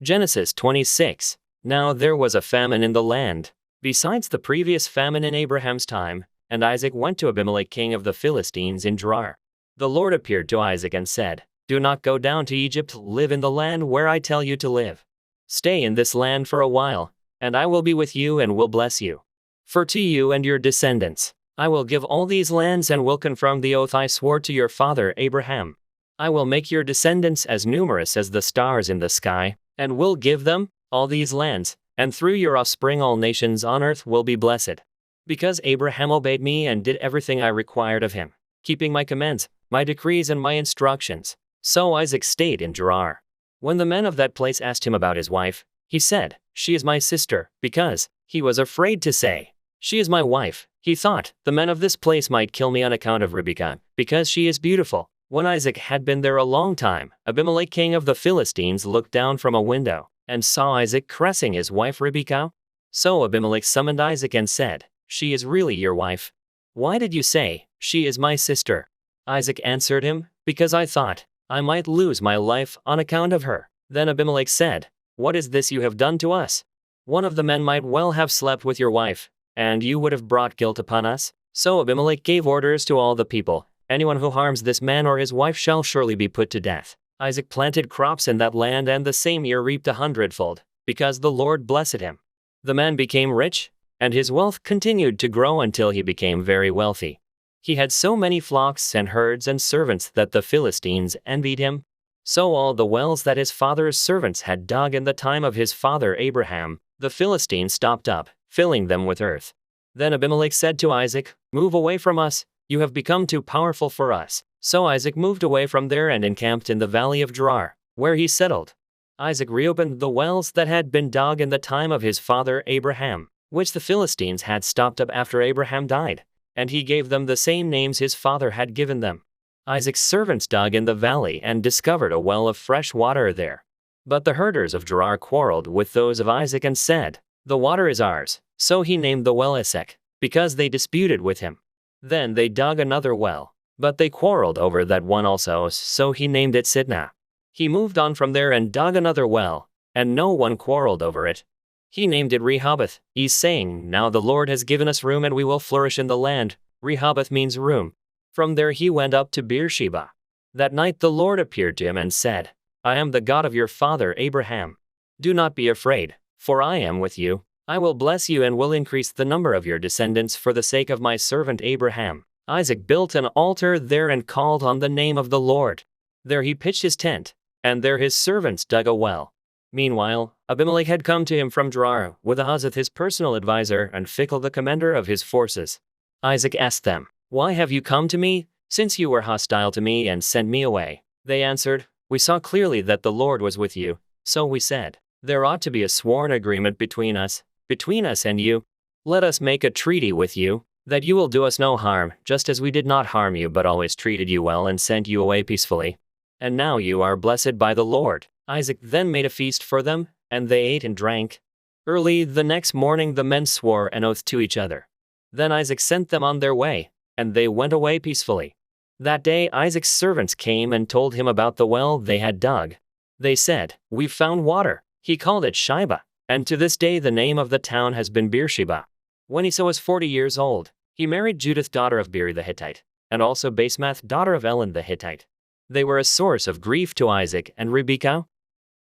Genesis 26. Now there was a famine in the land, besides the previous famine in Abraham's time, and Isaac went to Abimelech king of the Philistines in Gerar. The Lord appeared to Isaac and said, "Do not go down to Egypt, live in the land where I tell you to live. Stay in this land for a while, and I will be with you and will bless you. For to you and your descendants, I will give all these lands and will confirm the oath I swore to your father Abraham. I will make your descendants as numerous as the stars in the sky, and will give them all these lands, and through your offspring all nations on earth will be blessed. Because Abraham obeyed me and did everything I required of him, keeping my commands, my decrees and my instructions." So Isaac stayed in Gerar. When the men of that place asked him about his wife, he said, "She is my sister," because he was afraid to say, "She is my wife." He thought, "The men of this place might kill me on account of Rebekah, because she is beautiful." When Isaac had been there a long time, Abimelech king of the Philistines looked down from a window, and saw Isaac caressing his wife Rebekah. So Abimelech summoned Isaac and said, "She is really your wife? Why did you say, 'She is my sister'?" Isaac answered him, "Because I thought I might lose my life on account of her." Then Abimelech said, "What is this you have done to us? One of the men might well have slept with your wife, and you would have brought guilt upon us." So Abimelech gave orders to all the people, "Anyone who harms this man or his wife shall surely be put to death." Isaac planted crops in that land and the same year reaped 100-fold, because the Lord blessed him. The man became rich, and his wealth continued to grow until he became very wealthy. He had so many flocks and herds and servants that the Philistines envied him. So all the wells that his father's servants had dug in the time of his father Abraham, the Philistines stopped up, filling them with earth. Then Abimelech said to Isaac, "Move away from us, you have become too powerful for us." So Isaac moved away from there and encamped in the valley of Gerar, where he settled. Isaac reopened the wells that had been dug in the time of his father Abraham, which the Philistines had stopped up after Abraham died, and he gave them the same names his father had given them. Isaac's servants dug in the valley and discovered a well of fresh water there. But the herders of Gerar quarreled with those of Isaac and said, "The water is ours." So he named the well Esek, because they disputed with him. Then they dug another well, but they quarreled over that one also, so he named it Sitnah. He moved on from there and dug another well, and no one quarreled over it. He named it Rehoboth, saying, "Now the Lord has given us room and we will flourish in the land." Rehoboth means room. From there he went up to Beersheba. That night the Lord appeared to him and said, "I am the God of your father Abraham. Do not be afraid, for I am with you. I will bless you and will increase the number of your descendants for the sake of my servant Abraham." Isaac built an altar there and called on the name of the Lord. There he pitched his tent, and there his servants dug a well. Meanwhile, Abimelech had come to him from Gerar, with Ahuzzath his personal advisor and Phicol the commander of his forces. Isaac asked them, "Why have you come to me, since you were hostile to me and sent me away?" They answered, "We saw clearly that the Lord was with you, so we said, 'There ought to be a sworn agreement between us and you. Let us make a treaty with you, that you will do us no harm, just as we did not harm you but always treated you well and sent you away peacefully. And now you are blessed by the Lord." Isaac then made a feast for them, and they ate and drank. Early the next morning the men swore an oath to each other. Then Isaac sent them on their way, and they went away peacefully. That day Isaac's servants came and told him about the well they had dug. They said, "We've found water." He called it Shibah, and to this day the name of the town has been Beersheba. When Esau was 40 years old, he married Judith daughter of Beeri the Hittite, and also Basemath daughter of Elon the Hittite. They were a source of grief to Isaac and Rebekah.